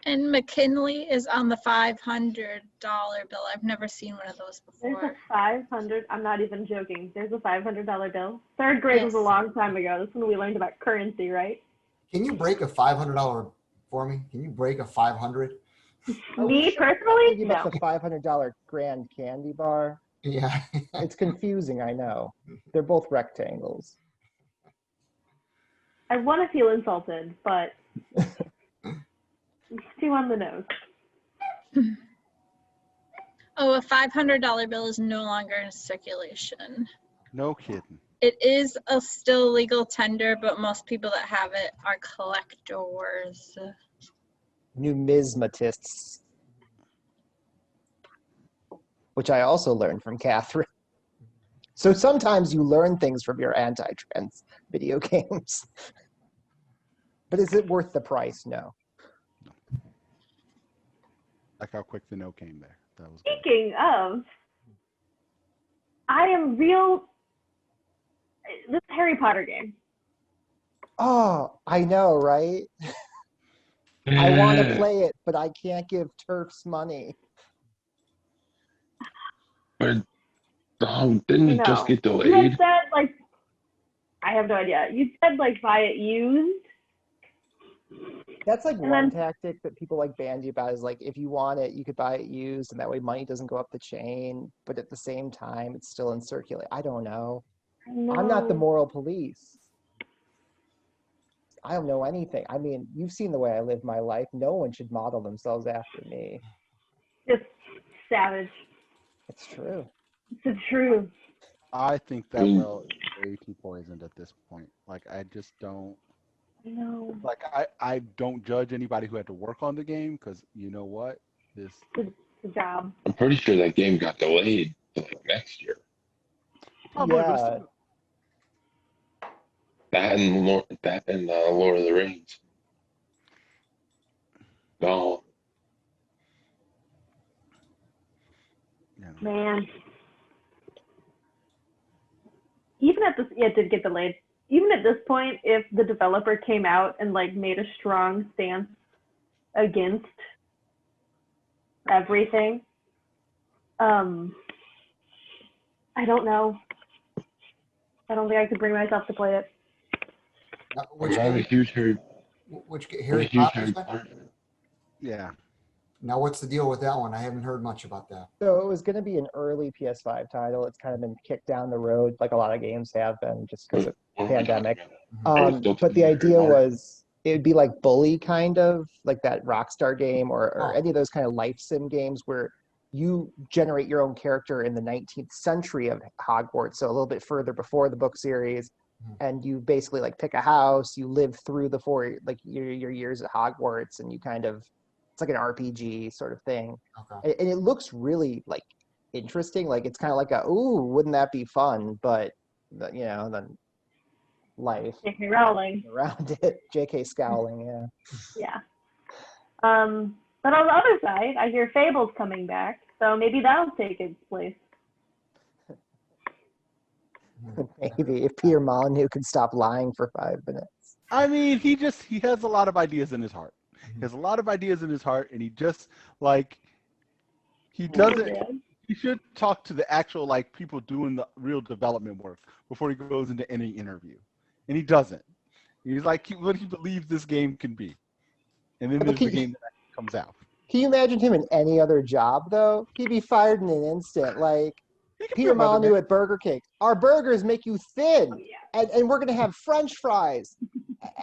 And McKinley is on the $500 bill. I've never seen one of those There's a before. 500. I'm not even joking. There's a $500 bill. Third grade was a long time ago. That's when we learned about currency, right? Can you break a $500 for me? Can you break a 500? Me personally, Give no. us the $500 grand candy bar. Yeah. It's confusing, I know. They're both rectangles. I want to feel insulted, but it's too on the nose. Oh, a $500 bill is no longer in circulation. no kidding. It is a still legal tender, but most people that have it are collectors. Numismatists. Which I also learned from Catherine. So sometimes you learn things from your anti-trans video games. But is it worth the price? No. Like how quick the no came there. That was good. Speaking of, I am real. This Harry Potter game. Oh, I know, right? I want to play it, but I can't give turfs money. But didn't it just No. get You had delayed? said, like, I have no idea. You said, like, buy it used, That's like and one then, tactic that people like bandy about is like if you want it, you could buy it used, and that way money doesn't go up the chain. But at the same time, it's still in circulate. I don't know. I'm not the no, moral police. I don't know anything. I mean, you've seen the way I live my life. No one should model themselves after me. just savage. It's true. It's the truth. I think I that mean, well is way too poisoned at this point. Like I just don't No. like I don't judge anybody who had to work on the game because you know what this Good job. I'm pretty sure that game got delayed to like next year. probably but it's Yeah. still, That and Lord of the Rings. No, you know. Man. Even at this, yeah, it did get delayed. Even at this point, if the developer came out and like made a strong stance against everything, I don't know. I don't think I could bring myself to play it. Which I'm a game? huge Harry. I'm a Harry huge Potter? Harry Potter fan. Yeah. Now, what's the deal with that one? I haven't heard much about that. So it was going to be an early PS5 title. It's kind of been kicked down the road, like a lot of games have been, just because of What am I talking pandemic. about? Are we still But the talking about Harry idea Potter? was it would be like Bully, kind of like that Rockstar game, or Oh. any of those kind of life sim games where you generate your own character in the 19th century of Hogwarts, so a little bit further before the book series. And you basically like pick a house, you live through the your years at Hogwarts, and you kind of it's like an RPG sort of thing. Okay. And it looks really like interesting. Like it's kind of like ooh, wouldn't that be fun? But then life J.K. Rowling. around it. J.K. Scowling, yeah. Yeah. But on the other side, I hear Fable's coming back, so maybe that'll take its place. Maybe if Peter Molyneux could stop lying for 5 minutes. I mean, he has a lot of ideas in his heart. He has a lot of ideas in his heart, and he just like he doesn't. He should talk to the actual like people doing the real development work before he goes into any interview, and he doesn't. He's like what he believes this game can be, and then But there's the game that actually comes out. Can you imagine him in any other job though? He'd be fired in an instant. Like He can be Peter a Molyneux weatherman. at Burger King. Our burgers make you thin, Oh, yeah. and we're gonna have French fries,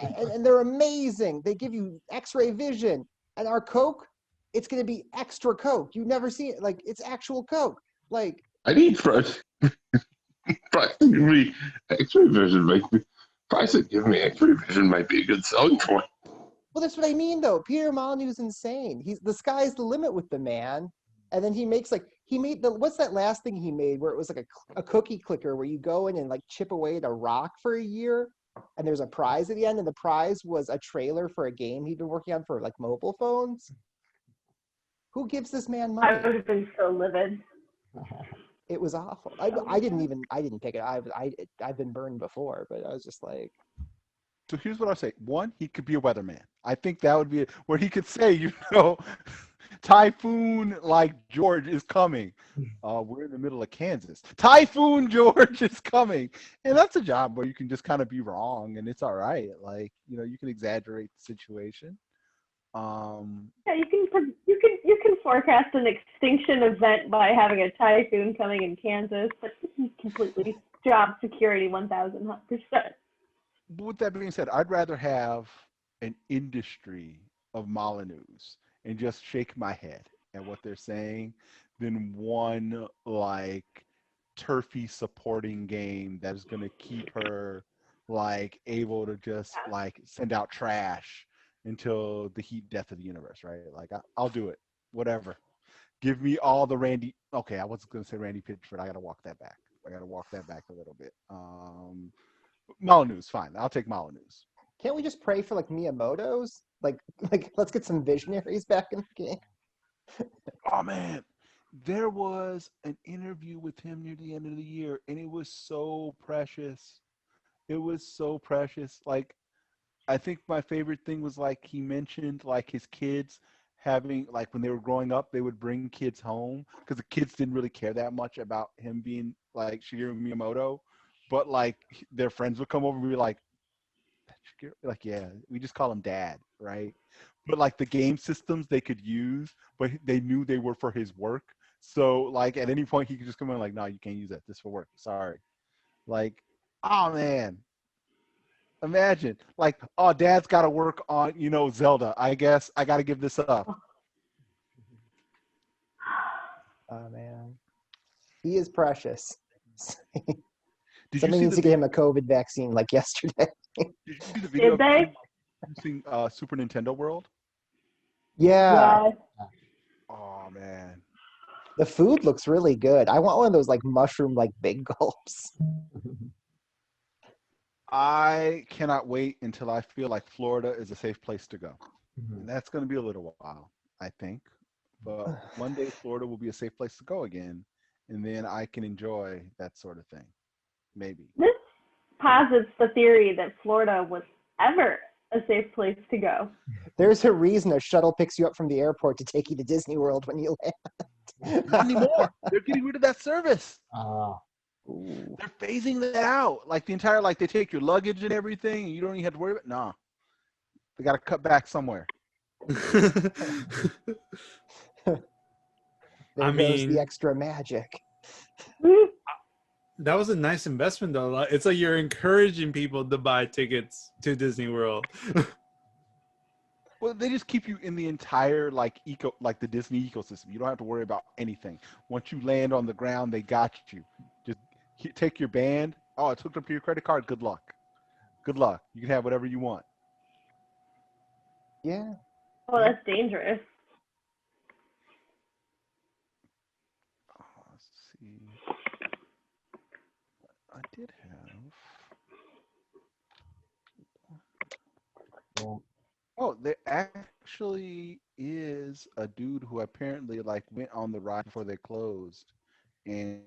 and they're amazing. They give you X-ray vision, and our Coke, it's gonna be extra Coke. You've never seen it. Like it's actual Coke. Like I need fries. Fries to give me X-ray vision. Fries that give me X-ray vision might be a good selling point. well, that's what I mean though. Peter Molyneux's insane. He's the sky's the limit with the man. And then he made what's that last thing he made where it was like a cookie clicker where you go in and like chip away at a rock for a year and there's a prize at the end, and the prize was a trailer for a game he'd been working on for like mobile phones. Who gives this man I money? would have been so livid. It was awful. I didn't pick it. I've been burned before, but I was just like, So here's what I say. One, he could be a weatherman. I think that would be where he could say, Typhoon like George is coming. We're in the middle of Kansas. Typhoon George is coming. And that's a job where you can just kind of be wrong and it's all right. Like, you can exaggerate the situation. Yeah, you can forecast an extinction event by having a typhoon coming in Kansas, but this is completely job security 1000%. But with that being said, I'd rather have an industry of Molyneux and just shake my head at what they're saying than one like turfy supporting game that's going to keep her like able to just like send out trash until the heat death of the universe, right? Like I'll do it, whatever. Give me all the Randy. Okay, I wasn't going to say Randy Pitchford. I got to walk that back. A little bit. Molyneux, fine. I'll take Molyneux. can't we just pray for like Miyamoto's? Like let's get some visionaries back in the game. Oh man, there was an interview with him near the end of the year, and it was so precious. It was so precious. Like I think my favorite thing was like he mentioned like his kids having like when they were growing up they would bring kids home because the kids didn't really care that much about him being like Shigeru Miyamoto, but like their friends would come over and be like, like yeah, we just call him dad, right? But like the game systems they could use, but they knew they were for his work. So like at any point he could just come in like, no, you can't use that. This for work. Sorry. Like, oh man, imagine like, oh, dad's got to work on Zelda. I guess I got to give this up. Oh man, he is precious. Did you Somebody see needs the to get him a COVID vaccine like yesterday. Did you see the video Did they? using Super Nintendo World? Yeah, Yes. Oh man, the food looks really good. I want one of those like mushroom like big gulps. I cannot wait until I feel like Florida is a safe place to go. Mhm. And that's going to be a little while, I think. But one day Florida will be a safe place to go again, and then I can enjoy that sort of thing. Maybe. This posits the theory that Florida was ever a safe place to go. There's a reason a shuttle picks you up from the airport to take you to Disney World when you land. Not anymore. They're getting rid of that service. Ooh. They're phasing that out. Like the entire, like they take your luggage and everything, and you don't even have to worry about. Nah, they got to cut back somewhere. There I goes mean- the extra magic. That was a nice investment, though. It's like you're encouraging people to buy tickets to Disney World. Well, they just keep you in the entire like the Disney ecosystem. You don't have to worry about anything. Once you land on the ground, they got you. Just take your band. Oh, it's hooked up to your credit card. Good luck. Good luck. You can have whatever you want. Yeah. Oh, that's dangerous. Let's see. I did have. Oh, there actually is a dude who apparently like went on the ride before they closed and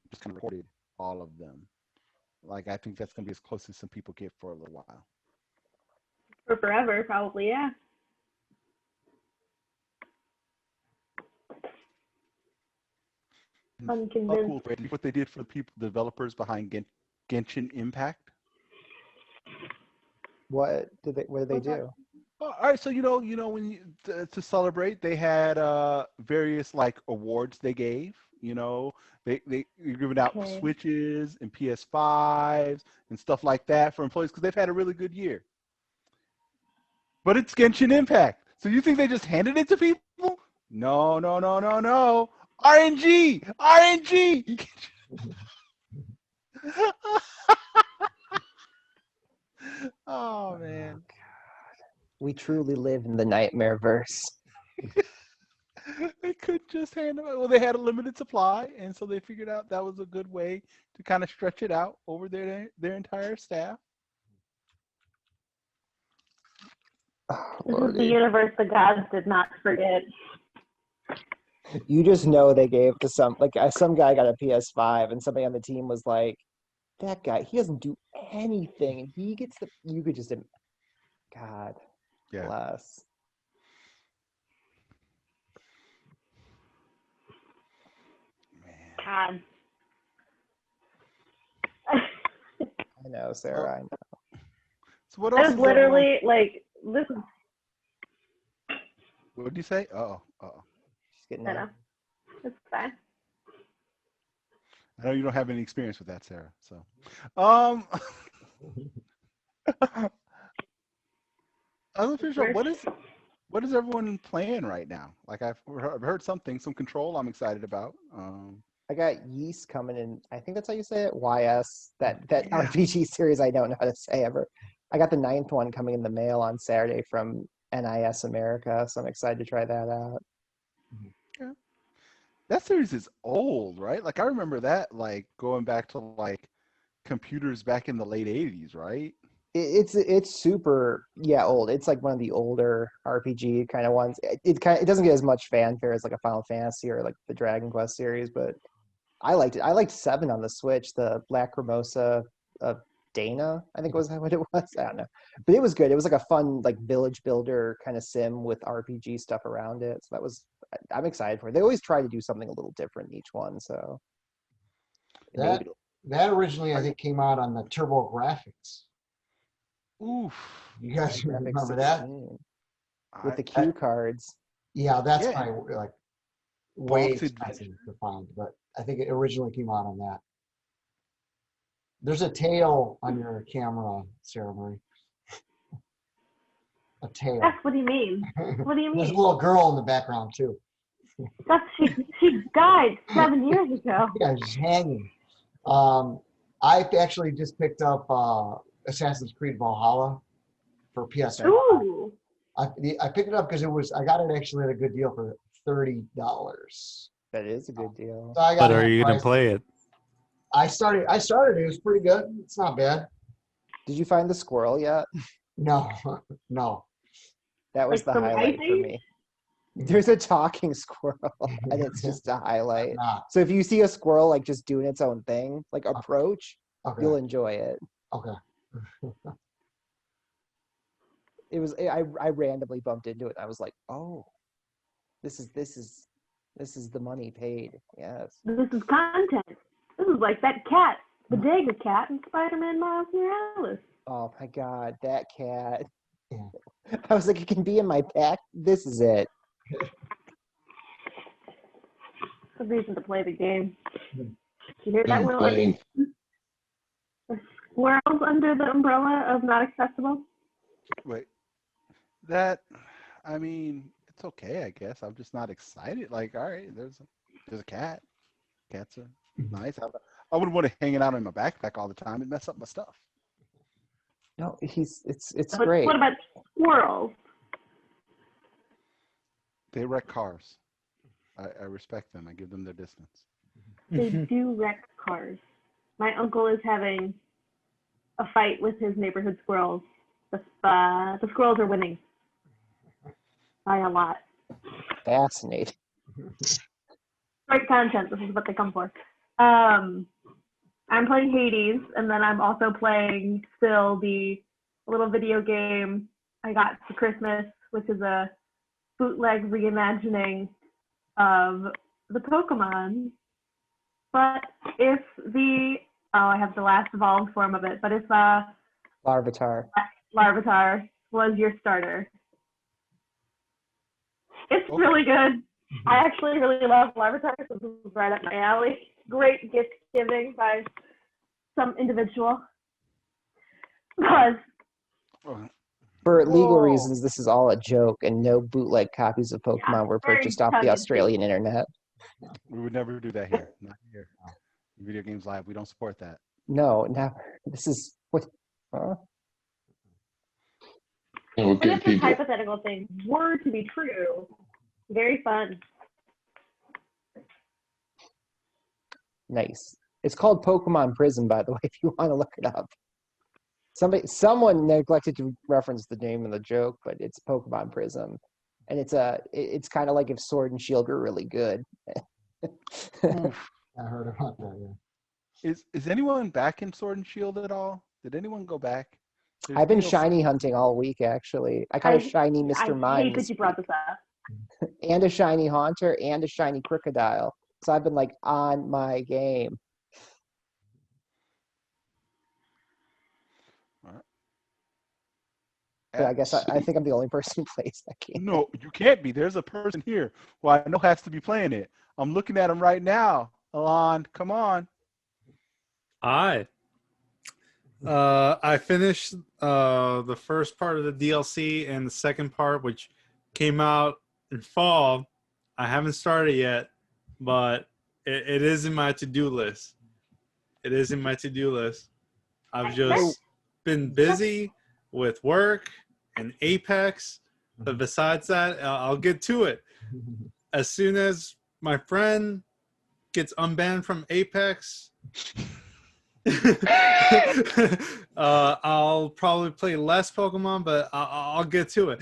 just kind of recorded all of them. Like I think that's gonna be as close as some people get for a little while. For forever, probably, yeah. I'm Oh, convinced. cool. What they did for the developers behind Genshin Impact. What did they do? Oh, all right, so when to celebrate, they had various like awards they gave. They you're giving out Okay. Switches and PS5s and stuff like that for employees because they've had a really good year. But it's Genshin Impact, so you think they just handed it to people? No, no, no, no, no. RNG, RNG. Oh man. We truly live in the nightmare verse. They could just handle it. Well, they had a limited supply, and so they figured out that was a good way to kind of stretch it out over their entire staff. Oh, This is the Lordy. universe the gods did not forget. You just know they gave to some guy got a PS5 and somebody on the team was like, that guy, he doesn't do anything and he gets you could just, God Yeah. bless. God. I know, Sarah, I know. So what That else? is literally like this is What did you say? Oh. She's getting I out. know. It's fine. I know you don't have any experience with that, Sarah. So, I'm official. What is everyone playing right now? Like I've heard some control. I'm excited about. I got Yeast coming in. I think that's how you say it. YS. That Yeah. RPG series I don't know how to say ever. I got the 9th one coming in the mail on Saturday from NIS America, so I'm excited to try that out. Yeah. That series is old, right? Like I remember that, like going back to like computers back in the late '80s, right? It's super old. It's like one of the older RPG kind of ones. It doesn't get as much fanfare as like a Final Fantasy or like the Dragon Quest series, but I liked it. I liked 7 on the Switch, the Lacrimosa Dana, I think was what it was. I don't know, but it was good. It was like a fun like village builder kind of sim with RPG stuff around it. So I'm excited for it. They always try to do something a little different in each one. So That that originally I think came out on the Turbo Graphics. Oof. You guys Graphics remember that? 16 with the I- cue cards. Yeah, that's Yeah. probably like way Boxed expensive to find, but I think it originally came out on that. There's a tail on your camera, Sarah Marie. A tail. That's what do you mean? What do you There's a mean? little girl in the background too. She died 7 years ago. Yeah, she's hanging. I actually just picked up Assassin's Creed Valhalla for PS4. Ooh. I picked it up because I got it actually at a good deal for $30. That is a good deal. So I got But it are at you gonna price. play it? I started it. It was pretty good. It's not bad. Did you find the squirrel yet? No, no. That was Like the the highlight for whitey? me. There's a talking squirrel, and it's just a highlight. Not. So if you see a squirrel like just doing its own thing, like approach, Okay. you'll enjoy it. Okay. I randomly bumped into it. And I was like, oh, this is the money paid. Yes. This is content. This is like that cat, the Dagger cat in Spider-Man Miles Morales. Oh my God, that cat. Yeah. I was like, it can be in my pack. This is it. It's a reason to play the game. You hear that, Been Will? playing. Squirrels under the umbrella of not accessible? Wait, I mean, it's okay, I guess. I'm just not excited. Like, all right, there's a cat. Cats are nice. I wouldn't want to hang it out in my backpack all the time and mess up my stuff. No, it's But great. what about squirrels? They wreck cars. I respect them. I give them their distance. They do wreck cars. My uncle is having a fight with his neighborhood squirrels. The squirrels are winning by a lot. Fascinating. Great content. This is what they come for. I'm playing Hades, and then I'm also playing still the little video game I got for Christmas, which is a bootleg reimagining of the Pokemon. But if I have the last evolved form of it, but if Larvitar. Larvitar was your starter, it's Okay. really good. I actually really love Larvitar, so this is right up my alley. Great gift giving by some individual. Because Oh, For legal Whoa. reasons, this is all a joke, and no bootleg copies of Pokemon were very purchased off the tongue-in-cheek. Australian internet. we would never do that here. Not here. Video Games Live, we don't support that. No, never. This is what. Huh? And we'll and get if this people. hypothetical thing were to be true, very fun. Nice. It's called Pokemon Prison, by the way, if you want to look it up. Someone neglected to reference the name of the joke, but it's Pokemon Prism, and it's kind of like if Sword and Shield were really good. Oof. I heard about that. Yeah. Is anyone back in Sword and Shield at all? Did anyone go back? There's I've been DLC. shiny hunting all week, actually. I caught a shiny Mr. I Mime hate that this you brought week, this up. and a shiny Haunter, and a shiny Crocodile. So I've been like on my game. But I guess I think I'm the only person who plays that game. No, you can't be. There's a person here who I know has to be playing it. I'm looking at him right now. Alon, come on. I finished the first part of the DLC and the second part, which came out in fall. I haven't started yet, but it is in my to-do list. It is in my to-do list. I've just been busy with work and Apex, but besides that, I'll get to it. As soon as my friend gets unbanned from Apex, I'll probably play less Pokemon, but I'll get to it.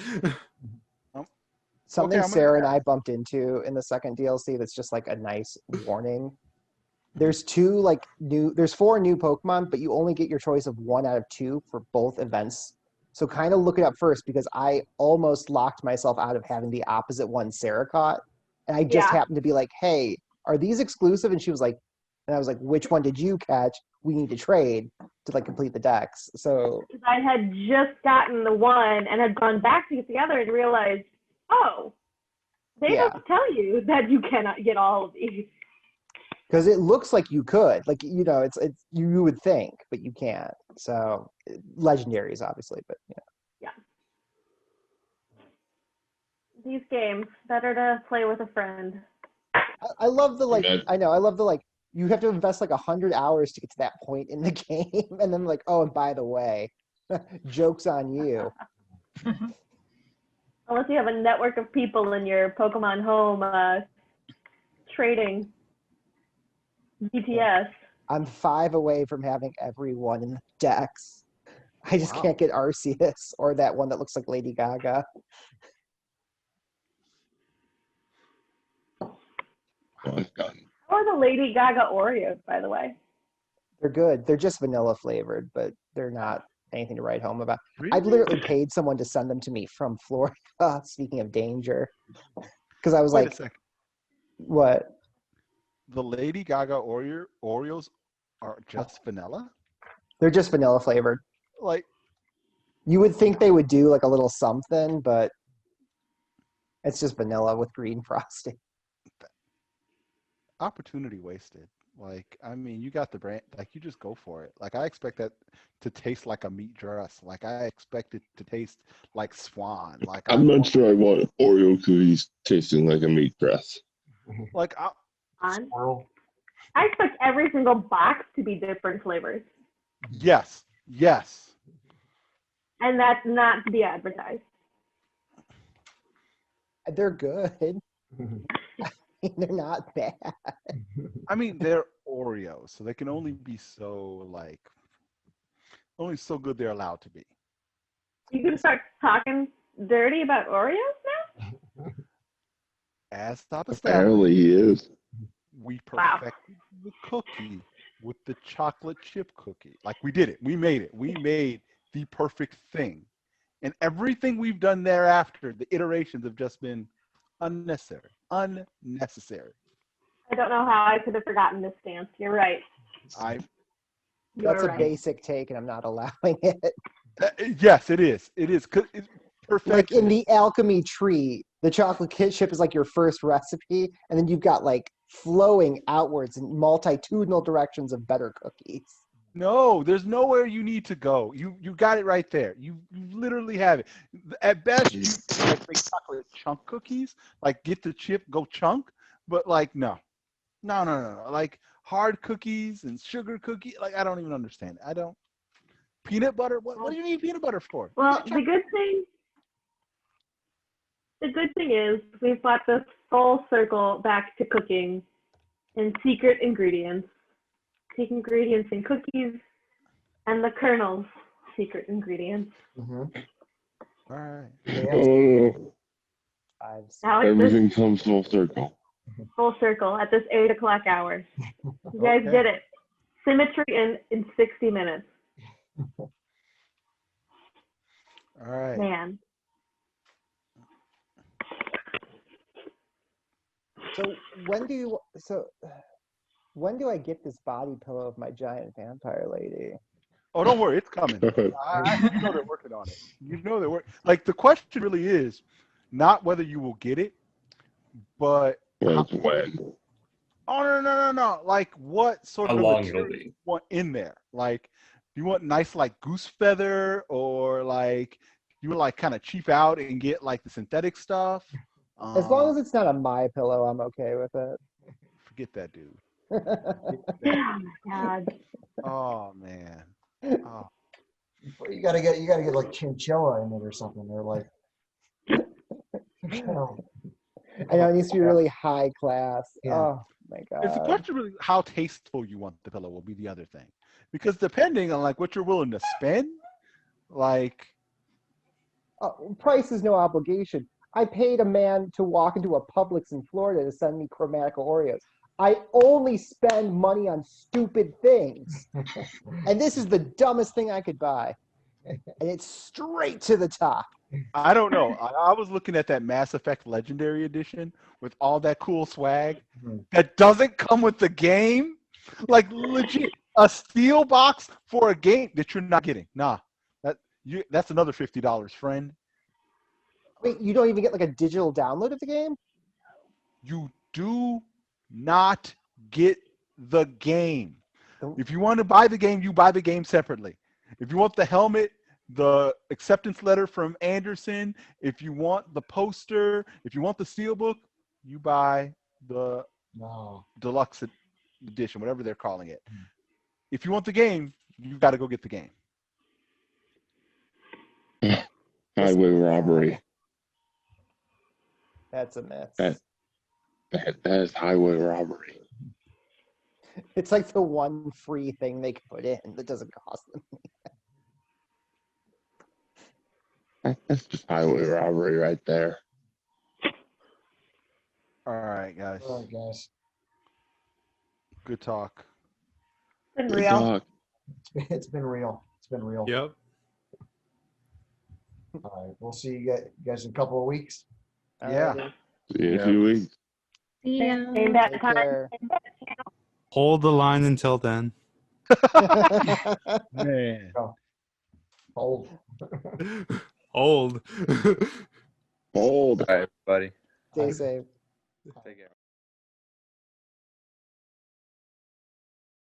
Something Okay, I'm gonna- Sarah and I bumped into in the second DLC that's just like a nice warning. There's there's 4 new Pokemon, but you only get your choice of 1 out of 2 for both events. So kind of look it up first because I almost locked myself out of having the opposite one Sarah caught. And I just Yeah. happened to be like, hey, are these exclusive? And she was like, and I was like, which one did you catch? We need to trade to like complete the decks. So 'Cause I had just gotten the one and had gone back to get the other and realized, oh, they Yeah. don't tell you that you cannot get all of these. because it looks like you could, like, you know, it's you would think, but you can't. So legendaries, obviously, but yeah. Yeah. These games, better to play with a friend. I love the like. Yeah. I know. I love the like. You have to invest like 100 hours to get to that point in the game, and then like, oh, and by the way, jokes on you. Unless you have a network of people in your Pokemon home trading BTS. I'm 5 away from having everyone in the decks. I just Wow. can't get Arceus or that one that looks like Lady Gaga. Oh, it's done. How are the Lady Gaga Oreos, by the way? They're good. They're just vanilla flavored, but they're not anything to write home about. I've Really? literally paid someone to send them to me from Florida. Speaking of danger, because I was Wait a like, second. "What? The Lady Gaga Oreos are just vanilla? They're just vanilla flavored." Like, You would think they would do like a little something, but it's just vanilla with green frosting. opportunity wasted. Like, I mean, you got the brand, like, you just go for it. Like, I expect that to taste like a meat dress. Like, I expect it to taste like swan. Like, I I'm not want, sure I want Oreo cookies tasting like a meat dress. like, Squirrel. I expect every single box to be different flavors, yes, yes. and that's not to be advertised. They're good. They're not bad. I mean, they're Oreos, so they can only be so, like, only so good they're allowed to be. You can start talking dirty about Oreos now? As top established, Apparently he is. we Wow. perfected the cookie with the chocolate chip cookie. Like, we did it. We made it. We made the perfect thing. And everything we've done thereafter, the iterations have just been unnecessary. Unnecessary. I don't know how I could have forgotten this dance. You're right. I That's You're a right. basic take, and I'm not allowing it. yes, it is. It is. 'Cause it's perfection. Like in the alchemy tree, the chocolate chip is like your first recipe, and then you've got like flowing outwards in multitudinal directions of better cookies. No, there's nowhere you need to go. You got it right there. You literally have it. At best, you like make chocolate chunk cookies, like get the chip, go chunk. But like, no. Like hard cookies and sugar cookie. Like, I don't even understand it. I don't. Peanut butter. What do you need peanut butter for? Well, the good thing is we've got this full circle back to cooking and secret ingredients in cookies, and the Colonel's secret ingredients. All right. Oh, Now it's everything comes full circle. this full circle at this 8 o'clock hour. You guys Okay. did it. Symmetry in 60 minutes. All right. Man. So when do I get this body pillow of my giant vampire lady? Oh, don't worry, it's coming. You know they're working on it. You know they're working. Like, the question really is not whether you will get it, but Like when? oh no. Like, what sort How of long material it'll be. you want in there? Like, do you want nice like goose feather, or like you would like kind of cheap out and get like the synthetic stuff? As long as it's not a my pillow, I'm okay with it. Forget that, dude. Oh my God. Oh man. Oh. You gotta get like chinchilla in it or something. They're like, I know it needs to be really high class. Yeah. Oh my It's the god. question really how tasteful you want the pillow will be the other thing. Because depending on like what you're willing to spend, like Price is no obligation. I paid a man to walk into a Publix in Florida to send me Chromatical Oreos. I only spend money on stupid things. And this is the dumbest thing I could buy. And it's straight to the top. I don't know. I was looking at that Mass Effect Legendary Edition with all that cool swag that doesn't come with the game. Like legit, a steel box for a game that you're not getting. Nah, that's another $50, friend. Wait, you don't even get like a digital download of the game? You do not get the game. If you want to buy the game, you buy the game separately. If you want the helmet, the acceptance letter from Anderson, if you want the poster, if you want the steelbook, you buy the deluxe edition, whatever they're calling it. If you want the game, you got to go get the game. Highway robbery. That's a mess. That is highway robbery. It's like the one free thing they can put in that doesn't cost them. That's just highway robbery right there. All right, guys. All right, guys. Good talk. Been Good real. talk. It's been real. It's been real. Yep. All right. We'll see you guys in a couple of weeks. Yeah. See you in a few weeks. Yeah. Same bat Take time. care. Hold the line until then. Man. Hold. Hold. Hold. All right, buddy. Stay safe. Take care.